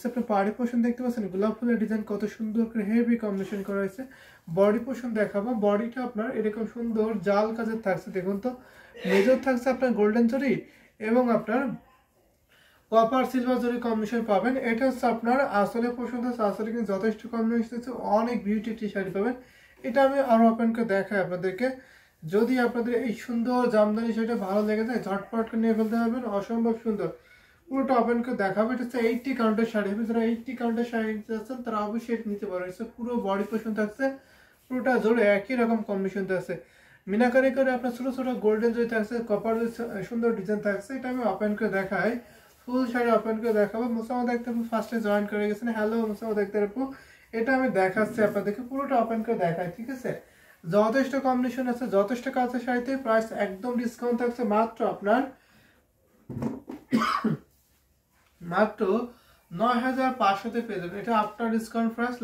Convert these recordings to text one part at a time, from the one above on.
আপনি পাড়ি পোর্শন দেখতে পাচ্ছেন গোলাপ ফুলের ডিজাইন কত সুন্দর করে হেভি কম্বিনেশন করা হয়েছে। বডি পোর্শন দেখাবো, বডিটা আপনার এরকম সুন্দর জাল কাজের থাকছে। দেখুন তো মেজর থাকছে আপনার গোল্ডেন জরি এবং আপনার কপার সিলভার জরি কম্বিনেশন পাবেন। এটা হচ্ছে আপনার আসলে পোর্শন আছে, আসলে কিন্তু যথেষ্ট কম্বিনেশন আছে, অনেক বিউটি একটি শাড়ি পাবেন। এটা আমি আরো ওপেন করে দেখাই আপনাদেরকে। যদি আপনাদের এই সুন্দর জামদানি শাড়িটা ভালো লেগে যায় ঝটপট করে নিয়ে ফেলতে পারবেন, অসম্ভব সুন্দর। পুরোটা ওপেন করে দেখাবো। এটা হচ্ছে 80 কাউন্টের শাড়ি হবে, যারা 80 কাউন্টের শাড়ি নিতে চাচ্ছেন তারা অবশ্যই এটা নিতে পারেন। পুরো বডি পোর্শন থাকছে, পুরোটা জোরে একই রকম কম্বিনেশন থাকছে, মিনাকারি করে আপনার ছোট ছোট গোল্ডেন জরি থাকছে, কপার সুন্দর ডিজাইন থাকছে। এটা আমি ওপেন করে দেখাই, ফুল শাড়ি ওপেন করে দেখাবো। মুসাম্মদ আক্তার আপু ফার্স্টে জয়েন করে গেছেন, হ্যালো মুসাম্মদ আক্তার আপু। এটা আমি দেখাচ্ছি আপনাদেরকে, পুরোটা ওপেন করে দেখাই, ঠিক আছে। যথেষ্ট কম্বিনেশন আছে, যথেষ্ট কাজের শাড়িতে প্রাইস একদম ডিসকাউন্ট থাকছে মাত্র আপনার মাত্র 9500-তে পেয়ে যাবেন। এটা after discount price.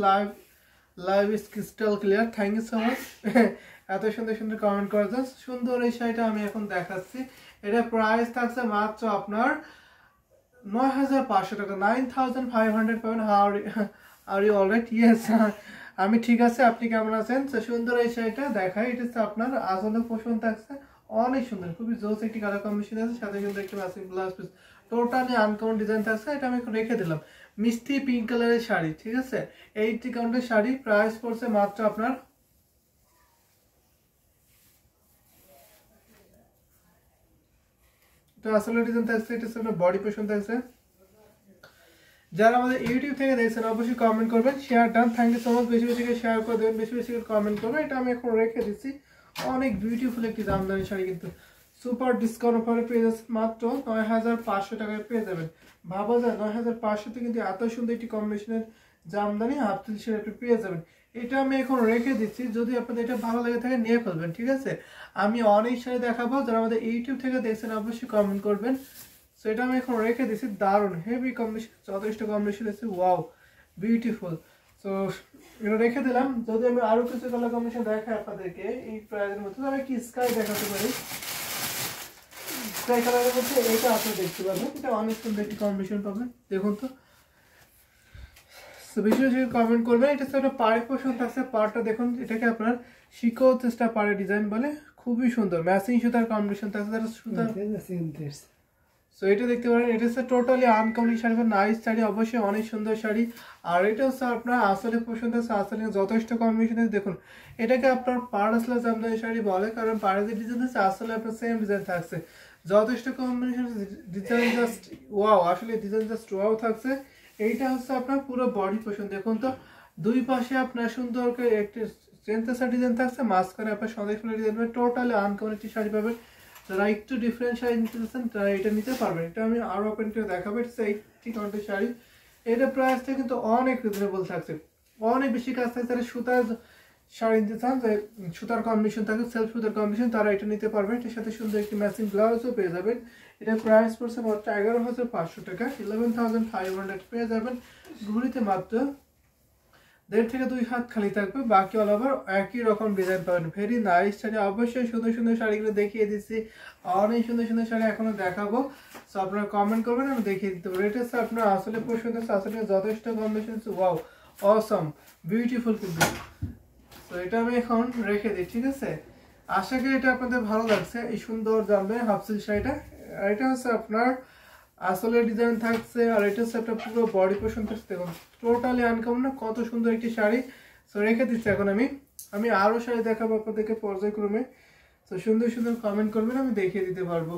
Live is crystal clear. Thank you so much এত সুন্দর সুন্দর কমেন্ট করার জন্য। সুন্দর এই শাড়িটা আমি এখন দেখাচ্ছি। এটা প্রাইস থাকছে মাত্র আপনার 9500 টাকা, 9500 পাবেন। Are you alright? ইয়েস, আমি ঠিক আছে, আপনি কেমন আছেন? সুন্দর এই শাড়িটা দেখাই। এটা হচ্ছে আপনার আসলে পোষণ থাকছে, অনেক সুন্দর, খুবই জোস একটি কালার কম্বিনেশন আছে, সাথে কিন্তু একটি matching blouse piece, totally uncommon design থাকছে। এটা আমি এখন রেখে দিলাম, মিষ্টি পিঙ্ক কালারের শাড়ি, ঠিক আছে। 80 কাউন্টের শাড়ি, প্রাইস পড়ছে মাত্র আপনার আসলে ডিজাইন থাকছে। এটা হচ্ছে আপনার বডি পোর্শন থাকছে। যারা আমাদের ইউটিউব থেকে দেখছেন অবশ্যই কমেন্ট করবেন, share done. Thank you so much. বেশি বেশি করে শেয়ার করে দেবেন, বেশি বেশি করে কমেন্ট করবেন। এটা আমি এখন রেখে দিচ্ছি। অনেক বিউটিফুল একটি জামদানি শাড়ি, কিন্তু সুপার ডিসকাউন্ট অফারে পেয়ে যাচ্ছে মাত্র 9500 টাকায় পেয়ে যাবেন। ভাবা যায় 9500-তে কিন্তু এত সুন্দর একটি কম্বিনেশনের জামদানি হাফ সিল্ক শাড়ি আপনি পেয়ে যাবেন। এটা আমি এখন রেখে দিচ্ছি, যদি আপনাদের এটা ভালো লাগে থাকে নিয়ে ফেলবেন, ঠিক আছে। আমি অনেক শাড়ি দেখাবো, যারা আমাদের ইউটিউব থেকে দেখছেন অবশ্যই কমেন্ট করবেন। সো এটা আমি এখন রেখে দিচ্ছি। দারুণ হেভি কম্বিনেশন, যথেষ্ট কম্বিনেশন আছে, ওয়াও বিউটিফুল। সো এটা রেখে দিলাম। যদি আমি আরো কিছু কালার কম্বিনেশন দেখাই আপনাদেরকে এই প্রাইজের মধ্যে, আমি কি স্কাই দেখাতে পারি। স্কাই কালারের মধ্যে এটা আপনি দেখতে পাবেন, এটা অনেক সুন্দর একটি কম্বিনেশন পাবেন। দেখুন তো, বেশি বেশি কমেন্ট করবেন। এটা হচ্ছে আপনার পাড়ি পোর্শন থাকছে, পাড়টা দেখুন, এটাকে আপনার শিকো চেষ্টা পাড়ে ডিজাইন বলে, খুবই সুন্দর ম্যাচিং সুতার কম্বিনেশন থাকছে, যারা সুতার। সো এটা দেখতে পারেন, এটা হচ্ছে totally uncommon sari, nice sari, অবশ্যই অনেক সুন্দর শাড়ি। আর এটা হচ্ছে আপনার আসলে পোর্শন থাকছে, আসলে যথেষ্ট কম্বিনেশন আছে। দেখুন এটাকে আপনার পাড়াসলা জামদানি শাড়ি বলে, কারণ পাড়ে যে ডিজাইন আছে আসলে আপনার সেম ডিজাইন থাকছে, যথেষ্ট কম্বিনেশন, ডিজাইন জাস্ট ওয়াও, আসলে ডিজাইন জাস্ট ওয়াও থাকছে। এইটা হচ্ছে আপনার পুরো বডি পোর্শন। দেখুন তো দুই পাশে আপনার সুন্দর করে একটি চেনতেসা ডিজাইন থাকছে, মাঝখানে আপনার সন্দেশ ফুলের ডিজাইন পাবেন, টোটালি আনকমন একটি শাড়ি পাবেন। যারা একটু ডিফারেন্ট শাড়ি নিতে চাচ্ছেন তারা এটা নিতে পারবেন। এটা আমি আরো ওপেন করে দেখাবো। এটা 80 কাউন্টের শাড়ি, এটা প্রাইসটা কিন্তু অনেক রিজনেবল থাকছে, অনেক বেশি কাজ থাকছে। যারা সুতার শাড়ি নিতে চান, যে সুতার কম্বিনেশন থাকে, সেলফ সুতার কম্বিনেশন, তারা এটা নিতে পারবেন। এটার সাথে সুন্দর একটি ম্যাচিং ব্লাউজও পেয়ে যাবেন। এটা প্রাইস পড়ছে মাত্র 11,500 টাকা, 11,500 পেয়ে যাবেন। ঘুরিতে মাত্র 1.5 থেকে 2 হাত খালি থাকবে, বাকি অল ওভার একই রকম ডিজাইন পাবেন। ভেরি নাইস শাড়ি, অবশ্যই সুন্দর সুন্দর শাড়িগুলো দেখিয়ে দিচ্ছি, অনেক সুন্দর সুন্দর শাড়ি এখনো দেখাবো। সো আপনারা কমেন্ট করবেন, আমি দেখিয়ে দিতে পারবো। এটা হচ্ছে আপনার আসলে পছন্দ, আসলে যথেষ্ট কম্বিনেশন, ওয়াও অসম বিউটিফুল কিন্তু। তো এটা আমি এখন রেখে দিই, ঠিক আছে। আশা করি এটা আপনাদের ভালো লাগছে, এই সুন্দর জামদানি হাফ সিল্ক শাড়িটা। এটা হচ্ছে আপনার আসলে ডিজাইন থাকছে, আর এটা হচ্ছে একটা পুরো বডি পোর্শন থাকছে। দেখুন টোটালি আনকমন না, কত সুন্দর একটি শাড়ি। সো রেখে দিচ্ছি। এখন আমি আরো শাড়ি দেখাবো আপনাদেরকে পর্যায়ক্রমে। তো সুন্দর সুন্দর কমেন্ট করবেন, আমি দেখিয়ে দিতে পারবো।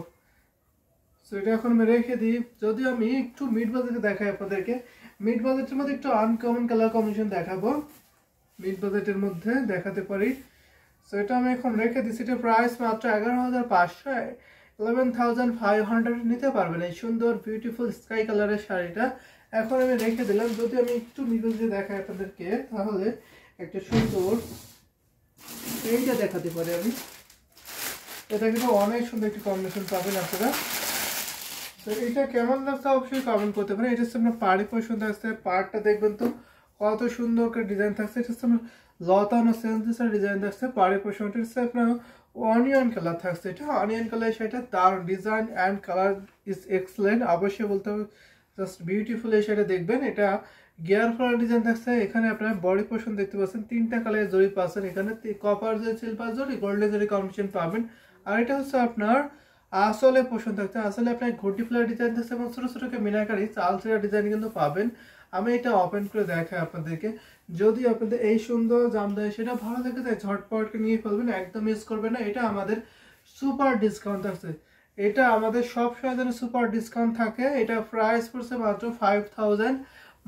সো এটা এখন আমি রেখে দিই। যদি আমি একটু মিড বাজেটে দেখাই আপনাদেরকে, মিড বাজেটের মধ্যে একটু আনকমন কালার কম্বিনেশন দেখাবো, মিড বাজেটের মধ্যে দেখাতে পারি। সো এটা আমি এখন রেখে দিচ্ছি। এটা প্রাইস মাত্র 11,500, 11,500 নিতে পারবেন এই সুন্দর বিউটিফুল স্কাই কালারের শাড়িটা। এখন আমি রেখে দিলাম। যদি আমি একটু মিডল দিয়ে দেখাই আপনাদেরকে, তাহলে একটা সুন্দর এইটা দেখাতে পারি আমি। এটা কিন্তু অনেক সুন্দর একটি কম্বিনেশন পাবেন আপনারা। তো এটা কেমন লাগছে অবশ্যই কমেন্ট করতে পারেন। এটা হচ্ছে আপনার পাড়ি পোর্শন থাকছে, পাড়টা দেখবেন তো কত সুন্দর করে ডিজাইন থাকছে। এটা হচ্ছে আপনার লতানো সেন্সেসার ডিজাইন থাকছে, পাড়ি পোর্শনটা হচ্ছে আপনার অনিয়ন কালার থাকছে। এটা অনিয়ন কালার, সেটা তার design and colour is excellent, অবশ্যই বলতে হবে জাস্ট বিউটিফুল এই শাড়িটা দেখবেন। এটা গিয়ার ফ্লাওয়ার ডিজাইন থাকছে, এখানে আপনার বডি পোর্শন দেখতে পাচ্ছেন 3টা কালারের জরি পাচ্ছেন, এখানে কপার জরি, সিলভার জরি, গোল্ডেন জরি কম্বিনেশন পাবেন। আর এটা হচ্ছে আপনার আসলে পোর্শন থাকছে, আসলে আপনার ঘটি ফ্লাওয়ার ডিজাইন থাকছে এবং ছোট ছোট মিনাকারি চাল ছেঁড়া ডিজাইন কিন্তু পাবেন। আমি এটা ওপেন করে দেখাই আপনাদেরকে। যদি আপনাদের এই সুন্দর জামদানি সেটা ভালো লাগে তাই ঝটপট নিয়ে ফেলবেন, একদম মিস করবেন না। এটা আমাদের সুপার ডিসকাউন্ট থাকছে, এটা আমাদের সব সময় সুপার ডিসকাউন্ট থাকে। এটা প্রাইস পড়ছে মাত্র 5000,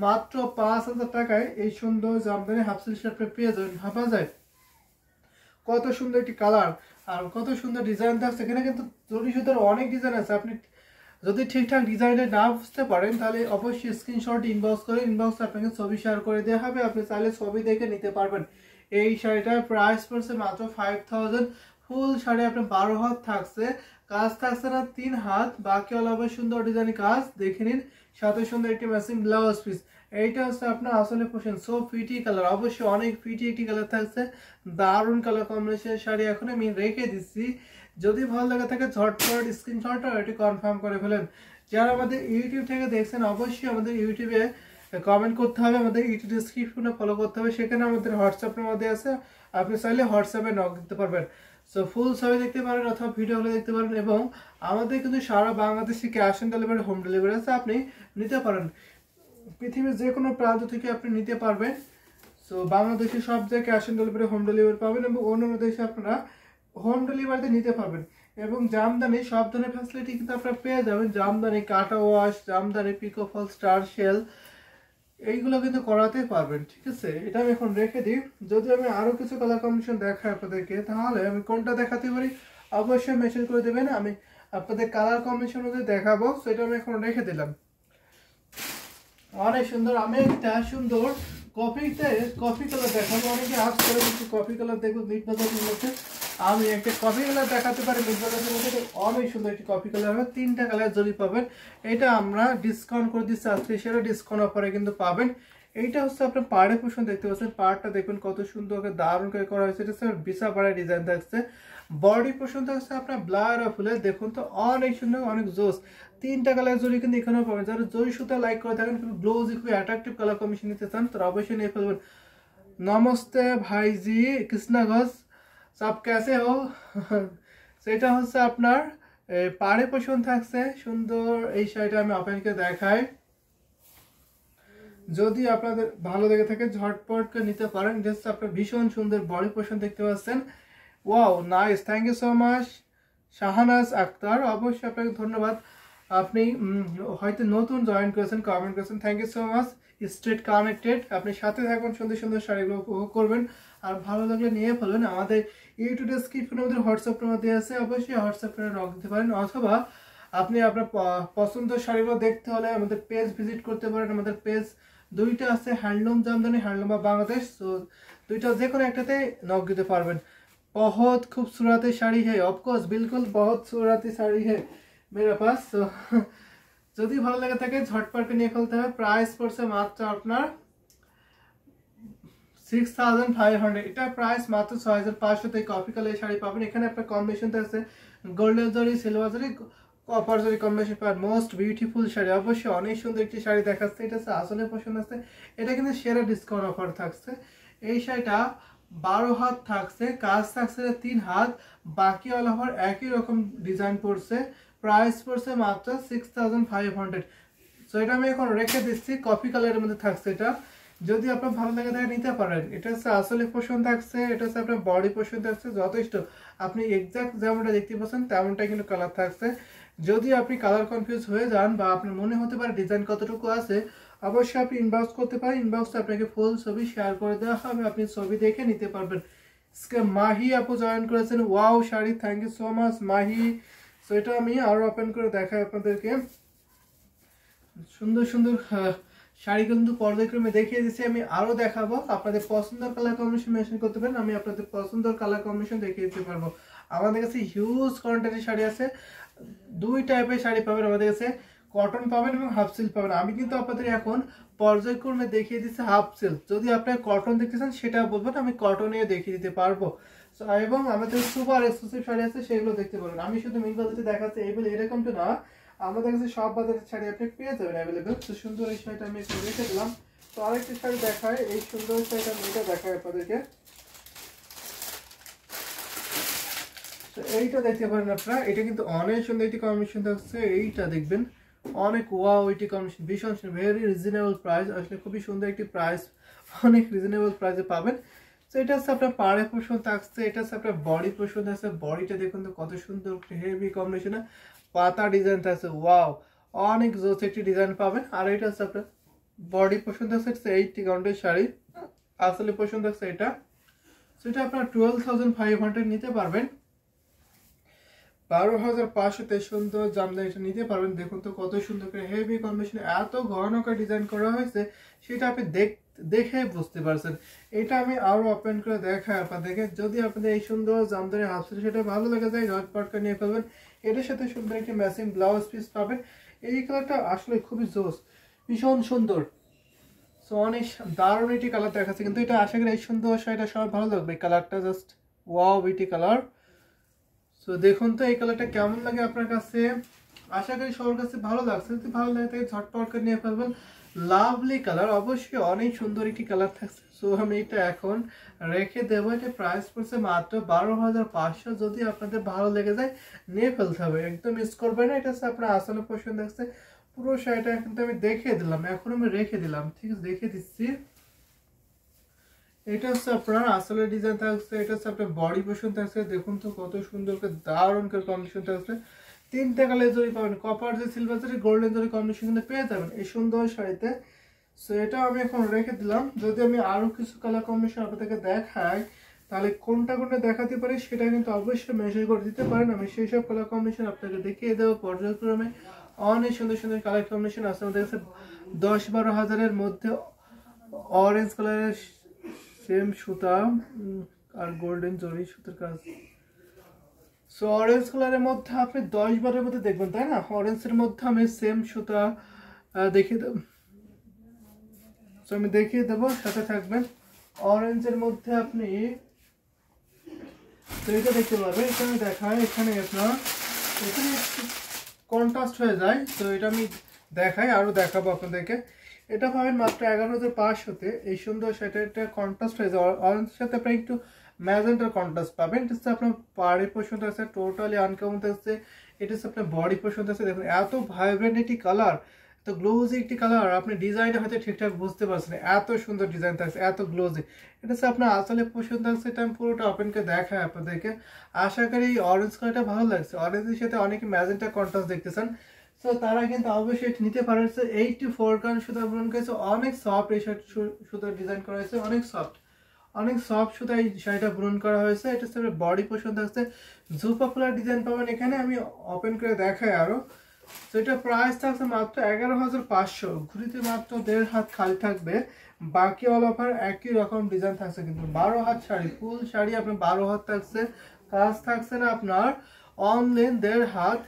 মাত্র 5000 টাকায় এই সুন্দর জামদানি হাফ সিল্ক শার্ট পেয়ে যাবেন। ভাবা যায় কত সুন্দর একটি কালার আর কত সুন্দর ডিজাইন থাকছে। এখানে কিন্তু জরি সুতার অনেক ডিজাইন আছে, আপনি যদি ঠিকঠাক ডিজাইনে না বুঝতে পারেন তাহলে অবশ্যই স্ক্রিনশট ইনবক্স করে, ইনবক্সে আপনাকে ছবি শেয়ার করে দেওয়া হবে, আপনি চাইলে ছবি দেখে নিতে পারবেন। এই শাড়িটার প্রাইস পড়ছে মাত্র 5000। ফুল শাড়ি আপনার 12 হাত থাকছে, কাজ থাকছে না 3 হাত, বাকি অল সুন্দর ডিজাইন কাজ দেখে নিন, সাথে সুন্দর একটি ম্যাচিং ব্লাউজ পিস। এইটা হচ্ছে আপনার আসলে পোশন, সো ফিটি কালার, অবশ্যই অনেক ফিটি একটি কালার থাকছে, দারুণ কালার কম্বিনেশনের শাড়ি এখন আমি রেখে দিচ্ছি। যদি ভালো লাগে থাকে ঝটপট স্ক্রিনশট আর এটি কনফার্ম করে ফেলেন। যারা আমাদের ইউটিউব থেকে দেখছেন অবশ্যই আমাদের ইউটিউবে কমেন্ট করতে হবে, আমাদের ইউটিউব ডিসক্রিপশনে ফলো করতে হবে, সেখানে আমাদের হোয়াটসঅ্যাপের মধ্যে আছে, আপনি চাইলে হোয়াটসঅ্যাপে নক দিতে পারবেন। সো ফুল ছবি দেখতে পারেন অথবা ভিডিওগুলো দেখতে পারেন, এবং আমাদের কিন্তু সারা বাংলাদেশে cash on delivery, home delivery আছে, আপনি নিতে পারেন পৃথিবীর যে কোনো প্রান্ত থেকে আপনি নিতে পারবেন। সো বাংলাদেশে সব জায়গায় cash on delivery, home delivery পাবেন, এবং অন্যান্য দেশে আপনারা হোম ডেলিভারিতে নিতে পারবেন। এবং জামদানি সব ধরনের ফ্যাসিলিটি কিন্তু আপনারা পেয়ে যাবেন, জামদানি কাটা ওয়াশ, জামদানি পিকো ফল, স্টার শেল, এইগুলো কিন্তু করাতে পারবেন। ঠিক আছে, এটা আমি এখন রেখে দিই। যদি আমি আরো কিছু কালার কম্বিনেশন দেখাই আপনাদেরকে, তাহলে আমি কোনটা দেখাতে পারি অবশ্যই মেনশন করে দেবেন, আমি আপনাদের কালার কম্বিনেশন মধ্যে দেখাবো। সেটা আমি এখন রেখে দিলাম। অনেক সুন্দর, আমি একটা সুন্দর কফি কালার দেখাবো। অনেকে আজ করে কিন্তু কফি কালার দেখবো মিট বাজারের মধ্যে, আমি একটা কফি কালার দেখাতে পারি মিট বাজারের মধ্যে। অনেক সুন্দর একটি কফি কালার হবে, 3টা কালার জরি পাবেন। এটা আমরা ডিসকাউন্ট করে দিচ্ছি আজকে, সেটা ডিসকাউন্ট অফারে কিন্তু পাবেন। এইটা হচ্ছে আপনার পাড়ে পোষণ দেখতে পাচ্ছেন, পাড়টা দেখবেন কত সুন্দর করে দারুণ করে করা হয়েছে। এটা হচ্ছে বিছা পাড়ায় ডিজাইন থাকছে, বডি পোষণ থাকছে আপনার ব্লার ফুলে, দেখুন তো অনেক সুন্দর, অনেক জোস। 3টা কালার জরি কিন্তু এখানেও পাবেন। যারা জরি সুতা লাইক করে থাকেন, কিন্তু ব্লাউজ খুবই অ্যাট্রাকটিভ কালার কম্বিনেশন নিতে চান, তারা অবশ্যই নিয়ে ফেলবেন। নমস্তে ভাইজি, কৃষ্ণাগঞ্জ, সব कैसे हो? সেটা হচ্ছে আপনার পাড়ে পোষণ থাকছে সুন্দর। এই শাড়িটা আমি আপনাকে দেখাই, যদি আপনাদের ভালো লেগে থাকে ঝটপট করে নিতে পারেন। এটা হচ্ছে আপনার ভীষণ সুন্দর বডি পোষণ দেখতে পাচ্ছেন। Wow nice, thank you so much Shahnaz Akter, অবশ্যই আপনাকে ধন্যবাদ। আপনি হয়তো নতুন জয়েন করেছেন, কমেন্ট করেছেন, thank you so much. Straight connected, আপনি সাথে থাকবেন, সুন্দর সুন্দর শাড়িগুলো উপভোগ করবেন, আর ভালো লাগলে নিয়ে ফেলবেন। আমাদের ইউটিউব ডিসক্রিপশনের মধ্যে হোয়াটসঅ্যাপ মধ্যে আছে, অবশ্যই হোয়াটসঅ্যাপে নক দিতে পারেন, অথবা আপনি আপনার পছন্দের শাড়িগুলো দেখতে হলে আমাদের পেজ ভিজিট করতে পারেন। আমাদের পেজ 2টা আছে, হ্যান্ডলুম জামদানি, হ্যান্ডলুম বা বাংলাদেশ। তো 2টা যে কোনো একটাতে নক দিতে পারবেন। बहुत खूबसूरत শাড়ি है, ऑफकोर्स बिल्कुल बहुत सूरत শাড়ি है मेरे पास। तो যদি ভালো লাগে থাকে ঝটপট নিয়ে ফেলতে হবে। প্রাইস পড়ছে মাত্র আপনার 6500, এটা প্রাইস মাত্র 6500 তে কফি কালার শাড়ি পাবেন। এখানে আপনার কম্বিনেশন আছে গোল্ডেন জরি, সিলভার জরি, কপার জরি কম্বিনেশন পাবেন। মোস্ট বিউটিফুল শাড়ি, অবশ্যই অনেক সুন্দর একটি শাড়ি দেখাচ্ছে। এটা আসলে পছন্দ আছে, এটা কিন্তু সেরা ডিসকাউন্ট অফার থাকছে। এই শাড়িটা 12 হাত থাকছে, কাজ থাকছে 3 হাত, বাকি অল ওভার একই রকম ডিজাইন পড়ছে। প্রাইস পড়ছে মাত্র 6500। সো এটা আমি এখন রেখে দিচ্ছি, কফি কালারের মধ্যে থাকছে এটা। যদি আপনার ভালো লাগে তাহলে নিতে পারেন। এটা হচ্ছে আসলে পোষণ থাকছে, এটা হচ্ছে আপনার বডি পোষণ থাকছে, যথেষ্ট আপনি এক্সাক্ট যেমনটা দেখতে পাচ্ছেন তেমনটাই কিন্তু কালার থাকছে। যদি আপনি কালার কনফিউজ হয়ে যান বা আপনার মনে হতে পারে ডিজাইন কতটুকু আছে, অবশ্যই আপনি ইনবক্স করতে পারেন। ইনবক্সে আপনাকে ফুল ছবি শেয়ার করে দেওয়া হবে, আপনি ছবি দেখে নিতে পারবেন। মাহি আপু জয়েন করেছেন, wow sari, thank you so much Mahi. So এটা আমি আরো ওপেন করে দেখাই আপনাদেরকে। সুন্দর সুন্দর শাড়ি কিন্তু পর্যায়ক্রমে দেখিয়ে দিচ্ছি, আমি আরো দেখাবো। আপনাদের পছন্দের কালার কম্বিনেশন মেনশন করতে পারেন, আমি আপনাদের পছন্দের কালার কম্বিনেশন দেখিয়ে দিতে পারবো। আমাদের কাছে হিউজ কোয়ান্টিটির শাড়ি আছে, 2 টাইপের শাড়ি পাবেন আমাদের কাছে, কটন পাবেন এবং হাফ সিল্ক পাবেন। আমি কিন্তু আপনাদের এখন পর্যায়ক্রমে দেখিয়ে দিচ্ছি হাফ সিল্ক, যদি আপনার কটন দেখতে চান সেটা বলবেন, আমি কটনে দেখিয়ে দিতে পারবো। এবং আমাদের সুপার এক্সক্লুসিভ শাড়ি আছে, সেগুলো দেখতে পারেন। আমি শুধু মিল বাজারে দেখাচ্ছি এই বলে এরকমটা না, আমাদের কাছে সব বাজারের শাড়ি আপনি পেয়ে যাবেন অ্যাভেলেবেল। তো সুন্দর এই শাড়িটা আমি একটু রেখে দিলাম। তো আরেকটি শাড়ি দেখায়, এই সুন্দর শাড়িটা আমি এটা দেখাই আপনাদেরকে। তো এইটা দেখতে পারেন আপনারা, এটা কিন্তু অনেক সুন্দর একটি কম্বিনেশন থাকছে। এইটা দেখবেন অনেক ওয়াও, এটি কম্বিনেশন ভীষণ ভেরি রিজনেবল প্রাইস, আসলে খুবই সুন্দর একটি প্রাইস, অনেক রিজনেবল প্রাইসে পাবেন। তো এটা হচ্ছে আপনার পাড়ে পোষণ থাকছে, এটা হচ্ছে আপনার বডি পোষণ থাকছে। বডিটা দেখুন তো কত সুন্দর হেভি কম্বিনেশনে পাতা ডিজাইন থাকছে, ওয়াও অনেক জোস একটি ডিজাইন পাবেন। আর এটা হচ্ছে আপনার বডি পোষণ থাকছে 80 কাউন্টের শাড়ি, আসলে পোষণ থাকছে এটা। সেটা আপনার 12,500 নিতে পারবেন, 12,500 সুন্দর জামদানিটা নিতে পারবেন। দেখুন তো কত সুন্দর করে হেভি কম্বিনেশন, এত ঘন করে ডিজাইন করা হয়েছে, সেটা আপনি দেখে বুঝতে পারছেন। এটা আমি আরো ওপেন করে দেখাই আপনাদেরকে। যদি আপনাদের এই সুন্দর জামদানি হাফ সেট সেটা ভালো লাগে যায়, ঝটপট করে নিয়ে ফেলবেন। এটার সাথে সুন্দর একটি ম্যাচিং ব্লাউজ পিস পাবেন। এই কালারটা আসলে খুবই জোস, ভীষণ সুন্দর। সো অনেক দারুণ একটি কালার দেখাচ্ছে, কিন্তু এটা আশা করি এই সুন্দর শাড়িটা সবার ভালো লাগবে। এই কালারটা just wow beauty colour. So দেখুন তো এই কালারটা কেমন লাগে আপনার কাছে, আশা করি সবার কাছে ভালো লাগছে। যদি ভালো লাগে তাকে ঝটপট করে নিয়ে ফেলবেন। লাভলি কালার, অবশ্যই অনেক সুন্দর একটি কালার থাকছে। সো আমি এটা এখন রেখে দেবো। এটা প্রাইস পড়ছে মাত্র 12,500। যদি আপনাদের ভালো লেগে যায় নিয়ে ফেলতে হবে, একদম মিস করবেন না। এটা হচ্ছে আপনার আসলে পছন্দ থাকছে। পুরো শাড়িটা কিন্তু আমি দেখিয়ে দিলাম, এখন আমি রেখে দিলাম, ঠিক আছে দেখে দিচ্ছি। এটা হচ্ছে আপনার আসলে ডিজাইন থাকছে, এটা হচ্ছে আপনার বডি পোর্শন থাকছে। দেখুন তো কত সুন্দর করে দারুণ করে কম্বিনেশন থাকছে। 3টা কালার জরি পাবেন, কপার যে সিলভার জরি গোল্ডেন জরি কম্বিনেশন কিন্তু পেয়ে যাবেন এই সুন্দর শাড়িতে। সো এটা আমি এখন রেখে দিলাম। যদি আমি আরো কিছু কালার কম্বিনেশন আপনাদেরকে দেখাই, তাহলে কোনটা কোনটা দেখাতে পারি সেটা কিন্তু অবশ্যই মেনশন করে দিতে পারেন। আমি সেই সব কালার কম্বিনেশন আপনাকে দেখিয়ে দেবো পর্যায়ক্রমে। অনেক সুন্দর সুন্দর কালার কম্বিনেশন আছে আমাদের কাছে। 10-12 হাজারের মধ্যে অরেঞ্জ কালারের সেম সুতা আর গোল্ডেন জরি সুতার কাজ। সো অরেঞ্জ কালারের মধ্যে আপনি 10-12 মধ্যে দেখবেন, তাই না? অরেঞ্জের মধ্যে আমি সেম সুতা দেখিয়ে দেব। সো আমি দেখিয়ে দেবো, সাথে থাকবেন। অরেঞ্জের মধ্যে আপনি তো এটা দেখতে পাবেন, এখানে দেখায়, এখানে আপনার এখানে কন্ট্রাস্ট হয়ে যায়। তো এটা আমি দেখাই, আরো দেখাবো আপনাদেরকে। এটা পাবেন মাত্র 11,500-তে। এই সুন্দর সেটা এটা কন্ট্রাস্ট হয়ে যায়, অরেঞ্জের সাথে আপনি একটু ম্যাজেন্টার কন্ট্রাস্ট পাবেন। এটা হচ্ছে আপনার পাড়ি পোর্শন আছে, টোটালি আনকমন থাকছে। এটা হচ্ছে আপনার বডি পোর্শন আছে। দেখুন এত ভাইব্রেন্ট একটি কালার, তো গ্লোজি একটি কালার, আপনি ডিজাইনটা হয়তো ঠিকঠাক বুঝতে পারছেন, এত সুন্দর ডিজাইন থাকছে, এত গ্লোজি। এটা হচ্ছে আপনার আসলে পোর্শন থাকছে। এটা আমি পুরোটা ওপেনকে দেখাই আপনাদেরকে। আশা করি এই অরেঞ্জ কালারটা ভালো লাগছে। অরেঞ্জের সাথে অনেকে ম্যাজেন্টা কন্ট্রাস্ট দেখতেছেন, তো তারা কিন্তু অবশ্যই নিতে পারেন। 84 কারণ সুতা বুনন করেছে, অনেক সফট এই সুতার ডিজাইন করা হয়েছে, অনেক সফট, অনেক সফট সুতা এই শাড়িটা বুনন করা হয়েছে। এটা হচ্ছে বডি পোর্শন থাকছে, জুপা ফুলার ডিজাইন পাবেন এখানে। আমি ওপেন করে দেখাই আরো। তো এটা প্রাইস থাকছে মাত্র 11,500। ঘুরিতে মাত্র 1.5 হাত খালি থাকবে, বাকি অল ওভার একই রকম ডিজাইন থাকছে। কিন্তু 12 হাত শাড়ি, ফুল শাড়ি আপনার 12 হাত থাকছে, কাজ থাকছে না আপনার অনলি 1.5 হাত,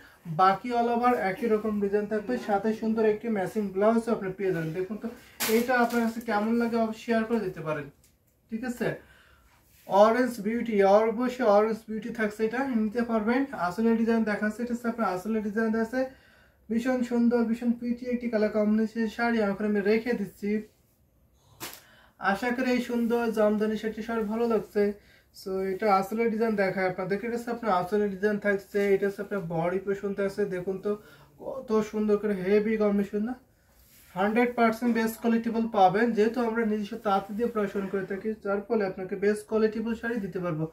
বাকি অল ওভার একই রকম ডিজাইন থাকবে। সাথে সুন্দর একটি ম্যাচিং ব্লাউজ আপনি পেয়ে যাবেন। দেখুন তো এইটা আপনার কাছে কেমন লাগে অবশ্যই শেয়ার করে দিতে পারেন, ঠিক আছে? অরেঞ্জ বিউটি, অবশ্যই অরেঞ্জ বিউটি থাকছে, এটা নিতে পারবেন। আসলে ডিজাইন দেখাচ্ছে, এটা আপনার আসলে ডিজাইন আছে, ভীষণ সুন্দর, ভীষণ পিটি একটি কালার কম্বিনেশন শাড়ি এখন আমি রেখে দিচ্ছি। আশা করি এই সুন্দর জামদানি শাড়িটি সবার ভালো লাগছে। সো এটা আসলে ডিজাইন দেখায় আপনাদেরকে। এটা হচ্ছে আপনার আসলে ডিজাইন থাকছে, এটা হচ্ছে আপনার বডি পোর্শন থাকছে। দেখুন তো কত সুন্দর করে হেভি কম্বিনেশন না, 100% বেস্ট কোয়ালিটিবল পাবেন। যেহেতু আমরা নিজস্ব তাঁতি দিয়ে প্রশন করে থাকি, যার ফলে আপনাকে বেস্ট কোয়ালিটিবল শাড়ি দিতে পারবো।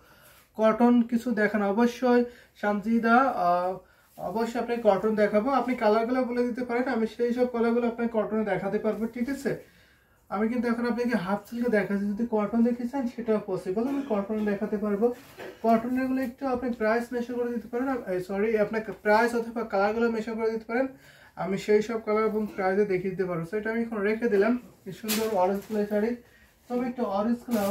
কটন কিছু দেখান অবশ্যই সামজিদা, অবশ্যই আপনাকে কটন দেখাবো। আপনি কালারগুলো বলে দিতে পারেন, আমি সেই সব কালারগুলো আপনাকে কটনে দেখাতে পারবো, ঠিক আছে? আমি কিন্তু এখন আপনাকে হাফ সিল্কে দেখাচ্ছি, যদি কটন দেখতে চান সেটাও পসিবল, আমি কটন দেখাতে পারবো। কটনের গুলো একটু আপনি প্রাইস মেশার করে দিতে পারেন, সরি আপনাকে প্রাইস অথবা কালারগুলো মেশার করে দিতে পারেন, আমি সেই সব কালার এবং প্রাইসে দেখিয়ে দিতে পারবো। সেটা আমি এখন রেখে দিলাম। এই সুন্দর অরেঞ্জ কালার শাড়ি, তবে একটু অরেঞ্জ কালার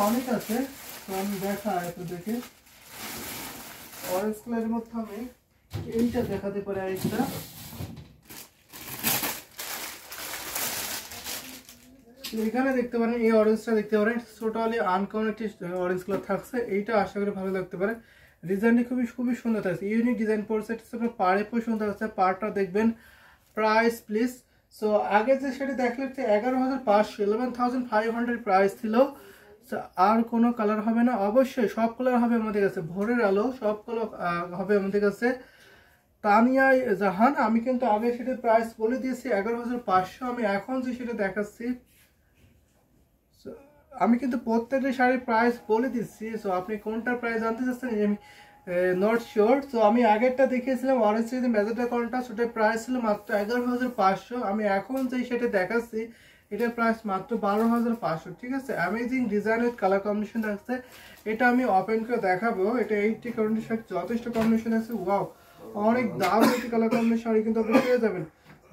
অনেক আছে, তো আমি দেখাই আপনাদেরকে। অরেঞ্জ কালারের মধ্যে আমি এইটা দেখাতে পারি, আরেকটা এখানে দেখতে পারেন, এই অরেঞ্জটা দেখতে পারেন, টোটালি আনকমন একটি অরেঞ্জ কালার থাকছে। এইটা আশা করি ভালো লাগতে পারে। ডিজাইনটি খুবই খুবই সুন্দর থাকছে, ইউনিক ডিজাইন পড়ছে। এটা আপনার পাড়ে খুব সুন্দর আছে, পাড়টা দেখবেন। প্রাইস প্লিজ, সো আগে যে সেটা দেখলে 11,500 11,500 প্রাইস ছিল। আর কোনো কালার হবে না, অবশ্যই সব কালার হবে আমাদের কাছে, ভোরের আলো সব কালার হবে আমাদের কাছে। তানিয়া জাহান, আমি কিন্তু আগে সেটার প্রাইস বলে দিয়েছি 11,500, আমি এখন যে সেটা দেখাচ্ছি আমি কিন্তু প্রত্যেকটা শাড়ির প্রাইস বলে দিচ্ছি। সো আপনি কোনটার প্রাইস জানতে চাচ্ছেন আমি নট শিওর। সো আমি আগেরটা দেখিয়েছিলাম অরেঞ্জ যে ম্যাজেন্টা কোনটা, সেটার প্রাইস ছিল মাত্র 11,500। আমি এখন যে সেটা দেখাচ্ছি এটার প্রাইস মাত্র 12,500। ঠিক আছে, amazing design with colour combination আছে। এটা আমি ওপেন করে দেখাবো। এটা 80 কম্বিনেশন, যথেষ্ট কম্বিনেশন আছে। ওয়াও, অনেক দারুণ একটি কালার কম্বিনেশন শাড়ি কিন্তু আপনি পেয়ে যাবেন।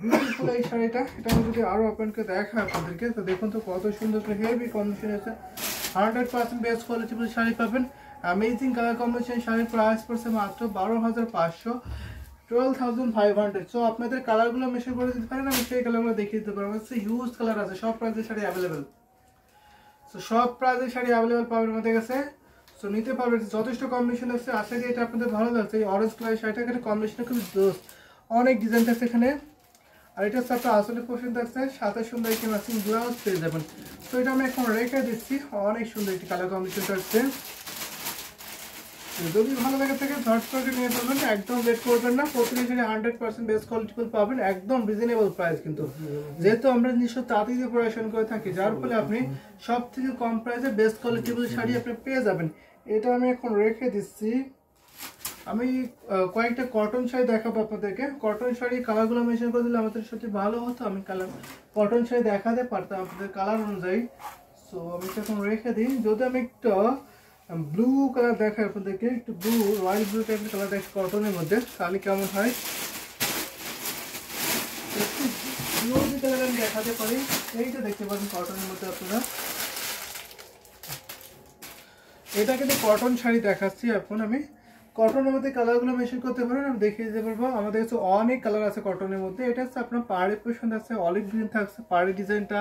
বিউটিফুল এই শাড়িটা, এটা আমি যদি আরো ওপেন করে দেখাই আপনাদেরকে, তো দেখুন তো কত সুন্দর হেভি কম্বিনেশন আছে। 100% বেস্ট কোয়ালিটির শাড়ি পাবেন। অ্যামেজিং কালার কম্বিনেশন শাড়ির প্রাইস পড়ছে মাত্র 12,500, 12,500। সো আপনাদের কালারগুলো মেশার করে দিতে পারেন, আমি সেই কালারগুলো দেখিয়ে দিতে পারবো। হিউজ কালার আছে, সব প্রাইসের শাড়ি অ্যাভেলেবেল। সো সব প্রাইসের শাড়ি অ্যাভেলেবেল পাবেন আমাদের কাছে। সো নিতে পারবেন, যথেষ্ট কম্বিনেশন আছে। আশা করি এটা আপনাদের ভালো লাগছে। এই অরেঞ্জ কালার শাড়িটা এখানে কম্বিনেশন খুব জোস, অনেক ডিজাইন আছে এখানে। আর এটা হচ্ছে আপনার আসলে পোর্শন থাকছে, সাথে সুন্দর একটি ম্যাচিং ব্লাউজ পেয়ে যাবেন। তো এটা আমি এখন রেখে দিচ্ছি, অনেক সুন্দর একটি কালার কম্বিনেশন থাকছে। যদি ভালো লাগে থাকে ঝট করে নিয়ে ফেলবেন, একদম লেট করবেন না। প্রতিটা শাড়ি 100% বেস্ট কোয়ালিটিফুল পাবেন, একদম রিজনেবল প্রাইস। কিন্তু যেহেতু আমরা নিজস্ব তাঁতি দিয়ে প্রোডাকশন করে থাকি, যার ফলে আপনি সব থেকে কম প্রাইসে বেস্ট কোয়ালিটিফুল শাড়ি আপনি পেয়ে যাবেন। এটা আমি এখন রেখে দিচ্ছি। আমি কয়েকটা কটন শাড়ি দেখাবো আপনাদেরকে। কটন শাড়ি কালারগুলো মেনশন করে দিলে আমাদের সাথে ভালো হতো, আমি কালার কটন শাড়ি দেখাতে পারতাম আপনাদের কালার অনুযায়ী। সো আমি এখন রেখে দিই। যদি আমি একটা ব্লু কালার দেখাই আপনাদেরকে, একটু ব্লু রয়্যাল ব্লু টাইপের কালার দেখি কটনের মধ্যে, তাহলে কেমন হয়। একটু ব্লু কালার আমি দেখাতে পারি, এইটা দেখতে পাচ্ছেন কটনের মধ্যে আপনারা। এটা কিন্তু কটন শাড়ি দেখাচ্ছি এখন আমি। কটনের মধ্যে কালারগুলো মেশিন করতে পারেন, আমি দেখিয়ে দিতে পারবো। আমাদের কাছে অনেক কালার আছে কটনের মধ্যে। এটা হচ্ছে আপনার পাড়ি পোর্শন আছে, অলিভ গ্রিন থাকছে পাড়ি ডিজাইনটা।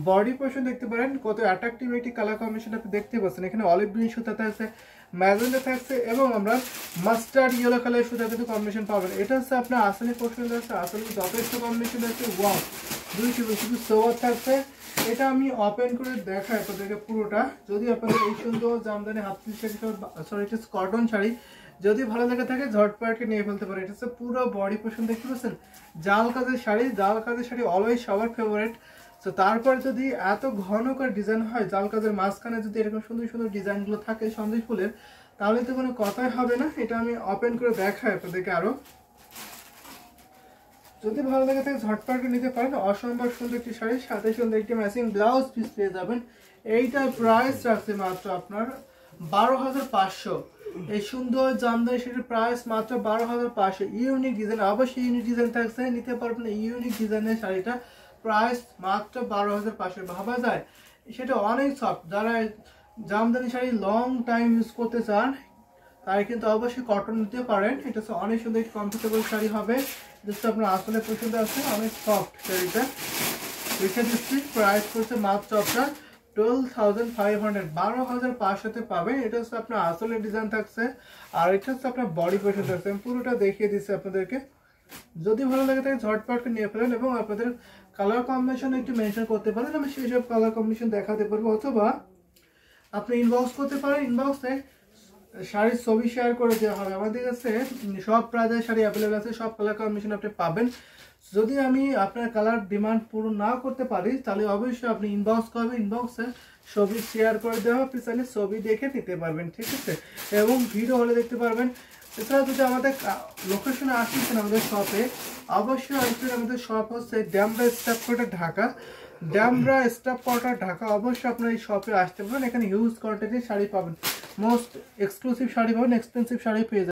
বডি পোর্শন দেখতে পারেন কত অ্যাট্রাকটিভ একটি কালার কম্বিনেশন আপনি দেখতে পাচ্ছেন। এখানে অলিভ গ্রিন সুতা থাকছে, ম্যাজেন্টা থাকছে, এবং আমরা মাস্টার্ড ইয়েলো কালারের সুতা কিন্তু কম্বিনেশন পাবেন। এটা হচ্ছে আপনার আসলে পোর্শন আছে, আসলে যথেষ্ট কম্বিনেশন আছে। ওয়াও, দুইটি শুধু সোয়ার থাকছে। এটা আমি ওপেন করে দেখাই আপনাদেরকে পুরোটা। যদি আপনাদের এই সুন্দর Jamdani half silk sari, sorry এটা কটন শাড়ি যদি ভালো লেগে থাকে ঝটপটকে নিয়ে ফেলতে পারে। এটা হচ্ছে পুরো বডি পোর্শন দেখতে পাচ্ছেন, জাল কাজের শাড়ি। জাল কাজের শাড়ি অলওয়েজ সবার ফেভারিট। তো তারপর যদি এত ঘন করে ডিজাইন হয়, জাল কাজের মাঝখানে যদি এরকম সুন্দর সুন্দর ডিজাইনগুলো থাকে সন্দেশ ফুলের, তাহলে তো কোনো কথাই হবে না। এটা আমি ওপেন করে দেখাই আপনাদেরকে আরো। যদি ভালো লাগে থাকে ঝটপট নিতে পারেন। অসম্ভব সুন্দর একটি শাড়ির সাথে সুন্দর একটি ম্যাচিং ব্লাউজ পিস পেয়ে যাবেন। এইটার প্রাইস রাখছে মাত্র আপনার 12,500। এই সুন্দর জামদানি শাড়ির প্রাইস মাত্র 12,500। ইউনিক ডিজাইন, অবশ্যই ইউনিক ডিজাইন থাকছে, নিতে পারবেন। ইউনিক ডিজাইনের শাড়িটা প্রাইস মাত্র 12,500। ভাবা যায় সেটা অনেক সফট। যারা Jamdani sari long time use করতে চান তাই কিন্তু অবশ্যই কটন নিতে পারেন। এটা হচ্ছে অনেক সুন্দর একটি কমফোর্টেবল শাড়ি হবে। যেটা আপনার আসলে পছন্দ আছে, অনেক সফট শাড়িটা। রেখে দিচ্ছি, প্রাইস করছে মাত্র আপনার 12,500, 12,500 পাবেন। এটা হচ্ছে আপনার আসলে ডিজাইন থাকছে, আর এটা হচ্ছে আপনার বডি পোর্শন থাকছে। আমি পুরোটা দেখিয়ে দিচ্ছি আপনাদেরকে। যদি ভালো লাগে তাকে ঝটপট নিয়ে ফেলেন, এবং আপনাদের কালার কম্বিনেশন একটু মেনশন করতে পারেন, আমি সেই সব কালার কম্বিনেশন দেখাতে পারবো। অথবা আপনি ইনবক্স করতে পারেন, ইনবক্সে শাড়ির ছবি শেয়ার করে দেওয়া হবে। আমাদের কাছে সব প্রাইজের শাড়ি অ্যাভেলেবেল আছে, সব কালার কম্বিনেশন আপনি পাবেন। যদি আমি আপনার কালার ডিমান্ড পূরণ না করতে পারি, তাহলে অবশ্যই আপনি ইনবক্স করবেন, ইনবক্সে ছবি শেয়ার করে দেওয়া হবে, আপনি চাইলে ছবি দেখে নিতে পারবেন। ঠিক আছে, এবং ভিডিও হলে দেখতে পারবেন। এছাড়া যদি আমাদের লোকেশনে আসছেন আমাদের শপে, অবশ্যই আসবেন। আমাদের শপ হচ্ছে Demra staff quarter Dhaka, Demra staff quarter Dhaka. অবশ্যই আপনার এই শপে আসতে পারেন, এখানে হিউজ কোয়ান্টিটির শাড়ি পাবেন, মোস্ট এক্সক্লুসিভ শাড়ি পাবেন, এক্সপেন্সিভ শাড়ি পেয়ে যাবেন।